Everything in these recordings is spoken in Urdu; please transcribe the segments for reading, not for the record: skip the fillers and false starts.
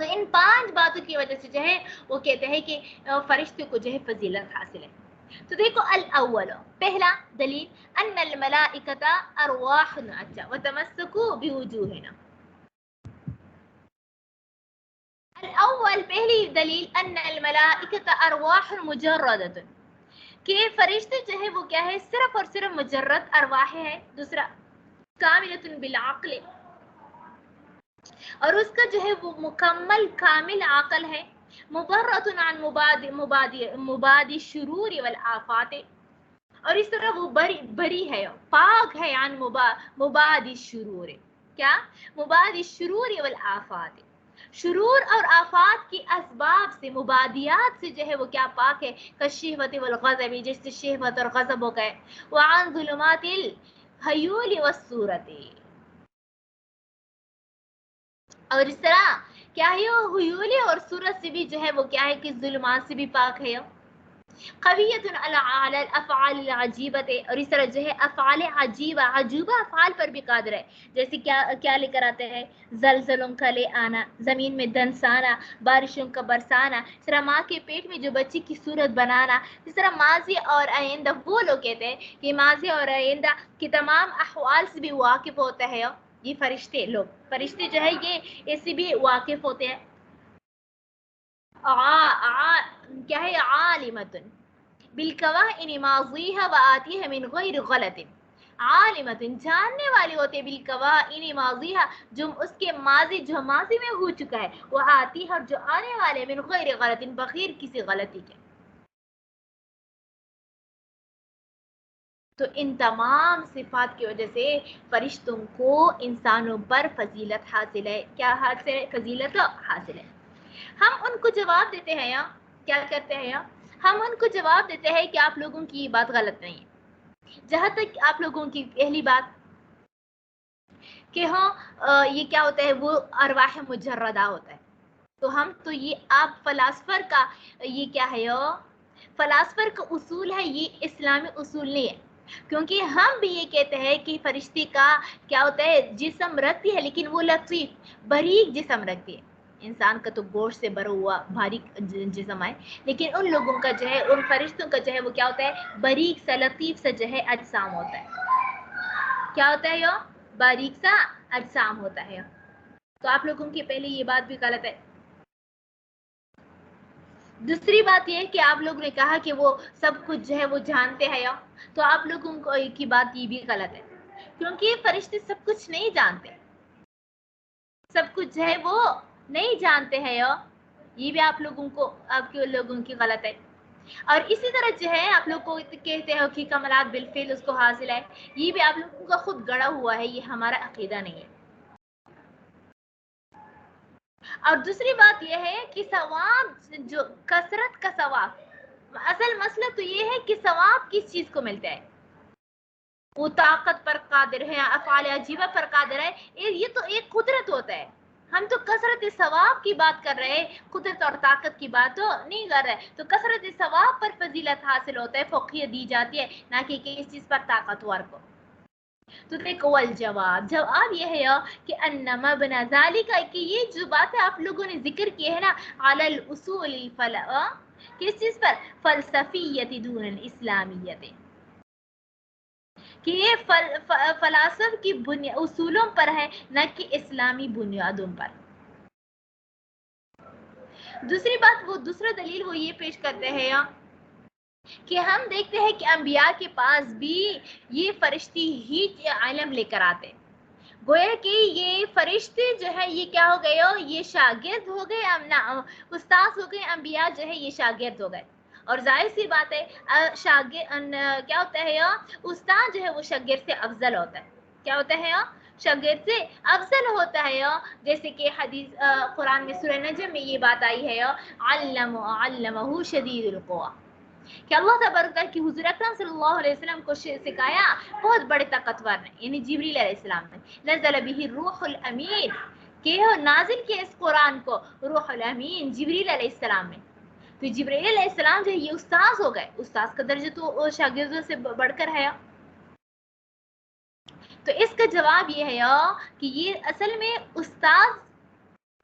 تو ان 5 باتوں کی وجہ سے جو ہے وہ کہتے ہیں کہ فرشتوں کو جو ہے فضیلت حاصل ہے. تو دیکھو الاول پہلا دلیل ان الملائکۃ ارواح اچھا وتمسکوا بوجوہنا. الاول پہلی دلیل ان الملائکۃ ارواح مجردۃ کہ فرشتے جو ہے وہ کیا ہے صرف اور صرف مجرد ارواح ہے. دوسرا کاملۃ بالعقل اور اس کا جو ہے وہ مکمل کامل عقل ہے. مبرۃ عن مبادی الشرور والآفات اور اس طرح وہ بری ہے پاک ہے عن مبادی الشرور کیا مبادی الشرور والآفات شرور اور آفات کی اسباب سے مبادیات سے جو ہے وہ کیا پاک ہے. کالشہوۃ والغضب جیسے شہوت اور غضب ہو گئے. وعن ظلمات الحیول والصورت اور اس طرح کیا ہے وہ حیول اور صورت سے بھی جو ہے وہ کیا ہے کہ ظلمات سے بھی پاک ہے. قویۃ علی الافعال العجیبۃ اور اس طرح جو ہے افعال عجیبہ عجوبہ افعال پر بھی قادر ہے. جیسے کیا لے کر آتے ہیں زلزلوں کا لے آنا زمین میں دنسانا بارشوں کا برسانا. اس طرح ماں کے پیٹ میں جو بچی کی صورت بنانا. اس طرح ماضی اور آئندہ وہ لوگ کہتے ہیں کہ ماضی اور آئندہ کی تمام احوال سے بھی واقف ہوتا ہے یہ فرشتے لوگ. فرشتے جو ہے یہ اس سے بھی واقف ہوتے ہیں. کیا ہے عالمۃ بالقوائن ماضیها وآتیها من غیر غلط. عالمۃ جاننے والی ہوتے بالقوائن ماضیها جو اس کے ماضی جو ماضی میں ہو چکا ہے وآتیها جو آنے والے من غیر غلط بغیر کسی غلطی کے. تو ان تمام صفات کی وجہ سے فرشتوں کو انسانوں پر فضیلت حاصل ہے. کیا حاصل ہے؟ فضیلت حاصل ہے. ہم ان کو جواب دیتے ہیں یا کیا کرتے ہیں یا ہم ان کو جواب دیتے ہیں کہ آپ لوگوں کی یہ بات غلط نہیں ہے. جہاں تک آپ لوگوں کی پہلی بات کہ ہاں یہ کیا ہوتا ہے وہ ارواح مجردہ ہوتا ہے. تو ہم تو یہ آپ فلاسفر کا یہ کیا ہے فلاسفر کا اصول ہے یہ اسلامی اصول نہیں ہے. کیونکہ ہم بھی یہ کہتے ہیں کہ فرشتے کا کیا ہوتا ہے جسم رکھتی ہے لیکن وہ لطیف باریک جسم رکھتی ہے. انسان کا تو گوشت سے بھرا ہوا باریک جسم ہے لیکن ان لوگوں کا جو ہے ان فرشتوں کا جو ہے وہ کیا ہوتا ہے باریک سا لطیف سا جو ہے اجسام ہوتا ہے. کیا ہوتا ہے یہ باریک سا اجسام ہوتا ہے. تو آپ لوگوں کی پہلے یہ بات بھی غلط ہے. دوسری بات یہ ہے کہ آپ لوگوں نے کہا کہ وہ سب کچھ جو ہے وہ جانتے ہیں تو آپ لوگوں کی بات یہ بھی غلط ہے کیونکہ فرشتے سب کچھ نہیں جانتے. سب کچھ جو ہے وہ نہیں جانتے ہیں یہ بھی آپ کے لوگوں کی غلط ہے. اور اسی طرح جو ہے آپ لوگ کو کہتے ہیں کہ کمالات بالفعل اس کو حاصل ہے یہ بھی آپ لوگوں کا خود گڑا ہوا ہے. یہ ہمارا عقیدہ نہیں ہے. اور دوسری بات یہ ہے کہ ثواب جو کثرت کا ثواب اصل مسئلہ تو یہ ہے کہ ثواب کس چیز کو ملتا ہے. وہ طاقت پر قادر ہے افعال عجیبہ پر قادر ہے. یہ تو ایک قدرت ہوتا ہے. ہم تو کثرت ثواب کی بات کر رہے ہیں قدرت اور طاقت کی بات تو نہیں کر رہے. تو کثرت ثواب پر فضیلت حاصل ہوتا ہے فوقیت دی جاتی ہے نہ کہ کس چیز پر طاقتور کو. تو دیکھو الجواب جواب یہ ہے کہ انما بنا ذالک کہ یہ جو بات ہے آپ لوگوں نے ذکر کی ہے نا علی الاصول کس چیز پر فلسفیت دون الاسلامیت کہ یہ فلاسف کی اصولوں پر ہے نہ کہ اسلامی بنیادوں پر. دوسری بات وہ دوسرا دلیل وہ یہ پیش کرتے ہیں کہ ہم دیکھتے ہیں کہ انبیاء کے پاس بھی یہ فرشتی ہی علم لے کر آتے. گویا کہ یہ فرشتے جو ہے یہ کیا ہو گئے یہ شاگرد ہو گئے استاد ہو گئے. انبیاء جو ہے یہ شاگرد ہو گئے. اور ظاہر سی بات ہے شاگرد کیا ہوتا ہے استاد جو ہے وہ شاگرد سے افضل ہوتا ہے. کیا ہوتا ہے شاگرد سے افضل ہوتا ہے. جیسے کہ حدیث قرآن میں سورہ نجم میں یہ بات آئی ہے علمہ شدید القوی کہ اللہ تبارک تعالیٰ کی حضور اکرم صلی اللہ علیہ وسلم کو سکھایا بہت بڑے طاقتور نے یعنی جبریل علیہ السلام نے. نزل به الروح الامین کہ نازل کیا اس قرآن کو روح الامین جبریل علیہ السلام نے. تو جبریل علیہ السلام جو یہ استاذ ہو گئے. استاذ کا درجہ تو شاگردوں سے بڑھ کر ہے. تو اس کا جواب یہ ہے کہ یہ اصل میں استاذ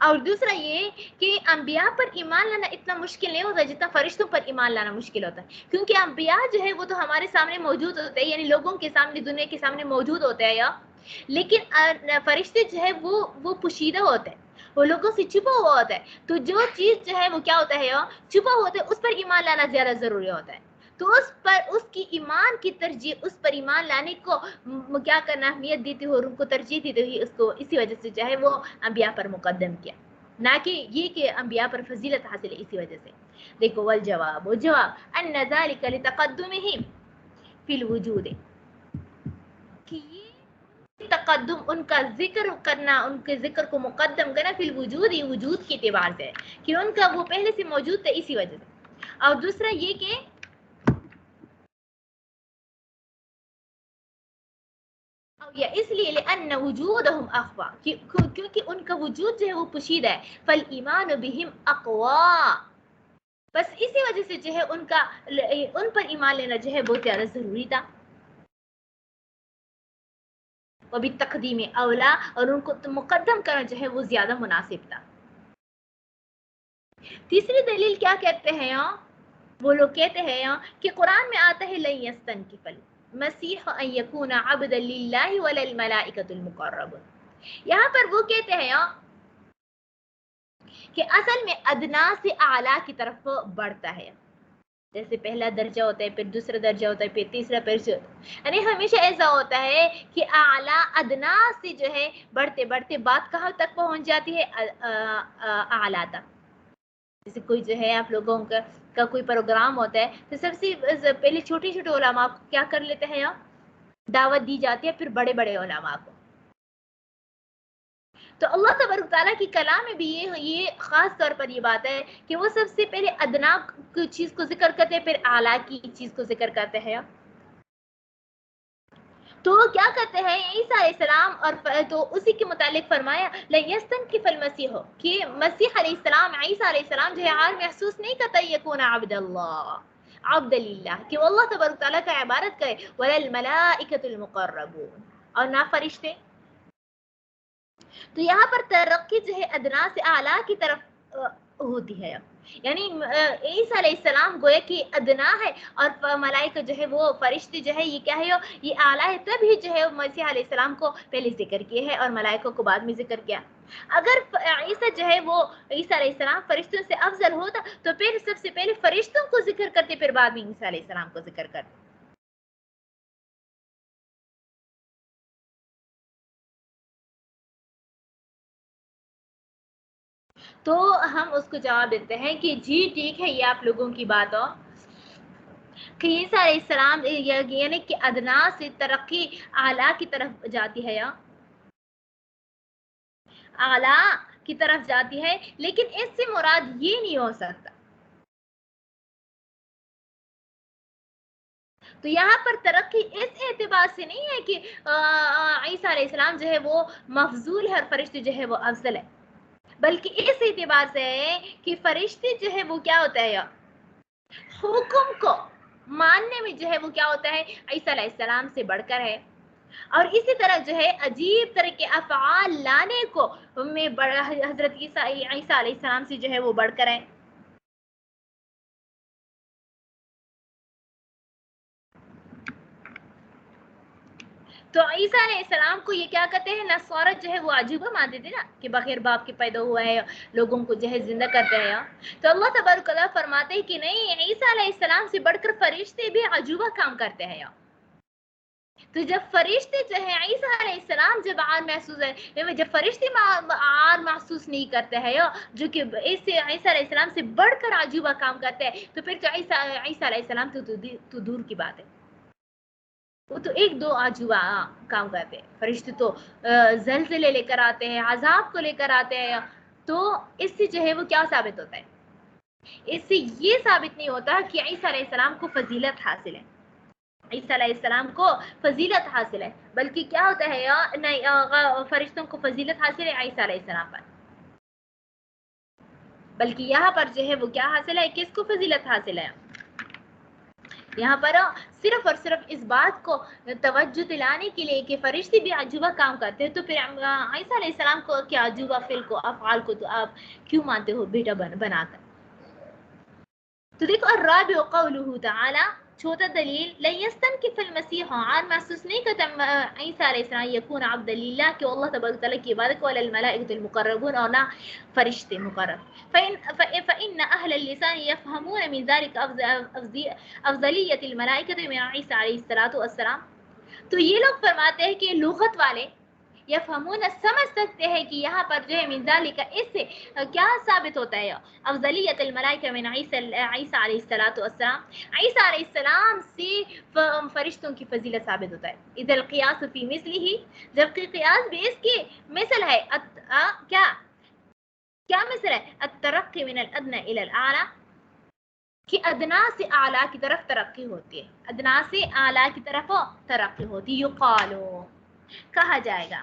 اور دوسرا یہ کہ انبیاء پر ایمان لانا اتنا مشکل نہیں ہوتا جتنا فرشتوں پر ایمان لانا مشکل ہوتا ہے، کیونکہ انبیاء جو ہے وہ تو ہمارے سامنے موجود ہوتے ہیں، یعنی لوگوں کے سامنے، دنیا کے سامنے موجود ہوتے ہیں، یا لیکن فرشتے جو ہے وہ پوشیدہ ہوتے ہیں، وہ لوگوں سے چھپا ہوا ہوتا ہے، تو جو چیز جو ہے وہ کیا ہوتا ہے چھپا ہوتا ہے، اس پر ایمان لانا زیادہ ضروری ہوتا ہے، تو اس کی ایمان کی ترجیح، اس پر ایمان لانے کو کیا کرنا، اہمیت دیتے ہوئے اور ان کو ترجیح دیتے ہوئے اس کو اسی وجہ سے چاہے وہ انبیاء پر مقدم کیا، نہ کہ یہ کہ انبیاء پر فضیلت حاصل ہے اسی وجہ سے۔ دیکھو والجواب ان ذلك لتقدمهم فی الوجود، کہ یہ تقدم ان کا ذکر کرنا، ان کے ذکر کو مقدم کرنا فی الوجود، یہ وجود کے اعتبار سے کہ ان کا وہ پہلے سے موجود تھا اسی وجہ سے، اور دوسرا یہ کہ یا اس لیے لأن وجودهم اخفى، کیونکہ ان کا وجود جو ہے وہ پوشیدہ ہے، فالایمان بهم اقوى، بس اسی وجہ سے جو ہے ان پر ایمان لینا جو ہے بہت زیادہ ضروری تھا، وبالتقدیم اولا، اور ان کو مقدم کرنا جو ہے وہ زیادہ مناسب تھا۔ تیسری دلیل کیا کہتے ہیں وہ لوگ کہتے ہیں کہ قرآن میں آتا ہے لن یستنکف المسیح ان یکون عبدا للہ ولا الملائکۃ المقربون، یہاں پر وہ کہتے ہیں کہ اصل میں ادنا سے اعلیٰ کی طرف بڑھتا ہے، جیسے پہلا درجہ ہوتا ہے، پھر دوسرا درجہ ہوتا ہے، پھر تیسرا، پھر یعنی ہمیشہ ایسا ہوتا ہے کہ اعلیٰ ادنا سے جو ہے بڑھتے بڑھتے بات کہاں تک پہنچ جاتی ہے، اعلیٰ تک۔ جیسے کوئی جو ہے آپ لوگوں کا کوئی پروگرام ہوتا ہے تو سب سے پہلے چھوٹے چھوٹے علماء کو کیا کر لیتے ہیں دعوت دی جاتی ہے، پھر بڑے بڑے علماء کو۔ تو اللہ تبارک تعالیٰ کی کلام میں بھی یہ خاص طور پر یہ بات ہے کہ وہ سب سے پہلے ادنا کی چیز کو ذکر کرتے ہیں، پھر اعلیٰ کی چیز کو ذکر کرتے ہیں۔ تو کیا کرتے ہیں عیسیٰ علیہ السلام، اور تو اسی کے متعلق فرمایا لَيَسْتَنْكِفَ الْمَسِيحُ، کہ مسیح علیہ السلام، عیسیٰ علیہ السلام جو ہے عار محسوس نہیں کرتا یکون عبد اللہ، عبد للہ، کہ وہ اللہ تبارک تعالیٰ کا عبادت کرے، وَلَا الْمَلَائِكَةُ الْمُقَرَّبُونَ، اور نہ فرشتے۔ تو یہاں پر ترقی جو ہے ادنا سے اعلیٰ کی طرف ہوتی ہے، یعنی عیسیٰ علیہ السلام گویا کہ ادنا ہے، اور ملائکہ جو ہے وہ فرشتے جو ہے یہ کیا ہے یہ اعلیٰ ہے، تب ہی جو ہے مسیح علیہ السلام کو پہلے ذکر کیے ہے اور ملائکہ کو بعد میں ذکر کیا۔ اگر عیسیٰ جو ہے وہ عیسیٰ علیہ السلام فرشتوں سے افضل ہوتا تو پھر سب سے پہلے فرشتوں کو ذکر کرتے، پھر بعد میں عیسیٰ علیہ السلام کو ذکر کرتے۔ تو ہم اس کو جواب دیتے ہیں کہ جی ٹھیک ہے، یہ آپ لوگوں کی بات ہو کہ عیسیٰ علیہ السلام یعنی کہ ادنا سے ترقی اعلیٰ کی طرف جاتی ہے، یا اعلیٰ کی طرف جاتی ہے، لیکن اس سے مراد یہ نہیں ہو سکتا۔ تو یہاں پر ترقی اس اعتبار سے نہیں ہے کہ عیسیٰ علیہ السلام جو ہے وہ مفضول ہے اور فرشتے جو ہے وہ افضل ہے، بلکہ اس اعتبار سے ہے کہ فرشتے جو ہے وہ کیا ہوتا ہے حکم کو ماننے میں جو ہے وہ کیا ہوتا ہے عیسیٰ علیہ السلام سے بڑھ کر ہے، اور اسی طرح جو ہے عجیب طرح کے افعال لانے کو میں حضرت عیسیٰ علیہ السلام سے جو ہے وہ بڑھ کر ہے۔ تو عیسیٰ علیہ السلام کو یہ کیا کہتے ہیں نصارہ جو ہے وہ عجوبہ مانتے تھے نا، کہ بغیر باپ کے پیدا ہوا ہے، لوگوں کو جو ہے زندہ کرتے ہیں، تو اللہ تبارک تعالیٰ فرماتے ہیں کہ نہیں، عیسیٰ علیہ السلام سے بڑھ کر فرشتے بھی عجوبہ کام کرتے ہیں۔ تو جب فرشتے جو ہے عیسیٰ علیہ السلام جب عار محسوس ہے، جب فرشتے عار محسوس نہیں کرتے ہیں جو کہ عیسیٰ علیہ السلام سے بڑھ کر عجوبہ کام کرتے ہیں، تو پھر تو عیسیٰ علیہ السلام تو دور کی بات ہے، وہ تو ایک دو عجوبہ کام کرتے ہیں، فرشتے تو زلزلے لے کر آتے ہیں، عذاب کو لے کر آتے ہیں۔ تو اس سے جو ہے وہ کیا ثابت ہوتا ہے، اس سے یہ ثابت نہیں ہوتا کہ عیسیٰ علیہ السلام کو فضیلت حاصل ہے، عیسیٰ علیہ السلام کو فضیلت حاصل ہے، بلکہ کیا ہوتا ہے فرشتوں کو فضیلت حاصل ہے عیسیٰ علیہ السلام پر، بلکہ یہاں پر جو ہے وہ کیا حاصل ہے، کس کو فضیلت حاصل ہے، یہاں پر صرف اور صرف اس بات کو توجہ دلانے کے لیے کہ فرشتے بھی عجوبہ کام کرتے ہیں، تو پھر عیسیٰ علیہ السلام کو کیا عجوبہ فعل کو افعال کو تو آپ کیوں مانتے ہو بیٹا بنا کر؟ تو دیکھو الرابع قوله تعالی، چوتھا دلیل لن يستنكف المسیح، عن محسوس نہیں کرتا عیسیٰ علیہ السلام یکون عبد للہ کہ اللہ تبارک تعالیٰ کی عبادت کو، ولا الملائکۃ المقربون اور نہ فرشتے مقرب. فإن أهل اللسان يفهمون من ذلك أفضلية الملائكة من عیسیٰ علیہ السلام. تو یہ لوگ فرماتے ہیں کہ لغت والے یفہمون سمجھ سکتے ہیں کہ یہاں پر جو ہے من ذالک اس سے کیا ثابت ہوتا ہے افضلیت الملائکہ من عیسیٰ علیہ السلام، عیسیٰ علیہ السلام سے فرشتوں کی فضیلت ثابت ہوتا ہے. اذا القیاس فی مثلہ، جبکہ قیاس بھی اس کی مثل ہے. کیا مثل ہے؟ الترقی من الادنى الى الاعلی، کہ ادنا سے اعلیٰ کی طرف ترقی ہوتی ہے، ادنا سے اعلیٰ کی طرف ترقی ہوتی ہے. یقالو کہا جائے گا،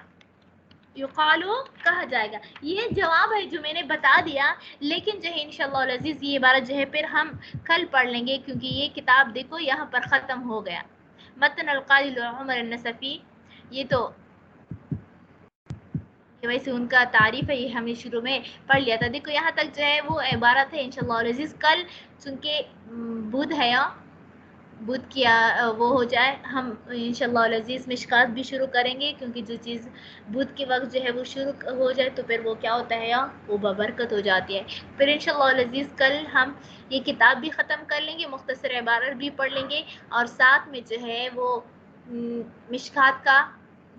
یقالو کہا جائے گا. یہ جواب ہے جو میں نے بتا دیا، لیکن جو ہے انشاءاللہ العزیز یہ عبارت جو ہے پھر ہم کل پڑھ لیں گے، کیونکہ یہ کتاب دیکھو یہاں پر ختم ہو گیا. متن القاضی عمر النصفی، یہ تو ویسے ان کا تعریف ہے، یہ ہم نے شروع میں پڑھ لیا تھا. دیکھو یہاں تک جو ہے وہ عبارت ہے. انشاءاللہ العزیز کل چونکہ بدھ ہے، بدھ کیا وہ ہو جائے، ہم انشاءاللہ العزیز مشکات بھی شروع کریں گے، کیونکہ جو چیز بدھ کے وقت جو ہے وہ شروع ہو جائے تو پھر وہ کیا ہوتا ہے، وہ ببرکت ہو جاتی ہے. پھر انشاءاللہ العزیز کل ہم یہ کتاب بھی ختم کر لیں گے، مختصر عبارت بھی پڑھ لیں گے، اور ساتھ میں جو ہے وہ مشکات کا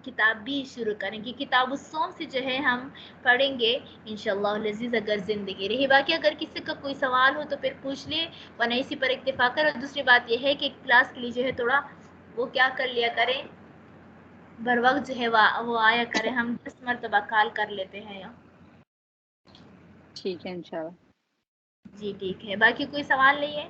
کتاب بھی شروع کریں گے. کتاب الصوم سے جو ہے ہم پڑھیں گے انشاءاللہ العزیز اگر زندگی رہی. باقی اگر کسی کا کوئی سوال ہو تو پھر پوچھ لے، ورنہ اسی پر اکتفا کر. اور دوسری بات یہ ہے کہ کلاس کے لیے جو ہے تھوڑا وہ کیا کر لیا کریں، بر وقت جو ہے وہ آیا کریں. ہم 10 مرتبہ کال کر لیتے ہیں. ٹھیک ہے انشاءاللہ. جی ٹھیک ہے. باقی کوئی سوال نہیں ہے؟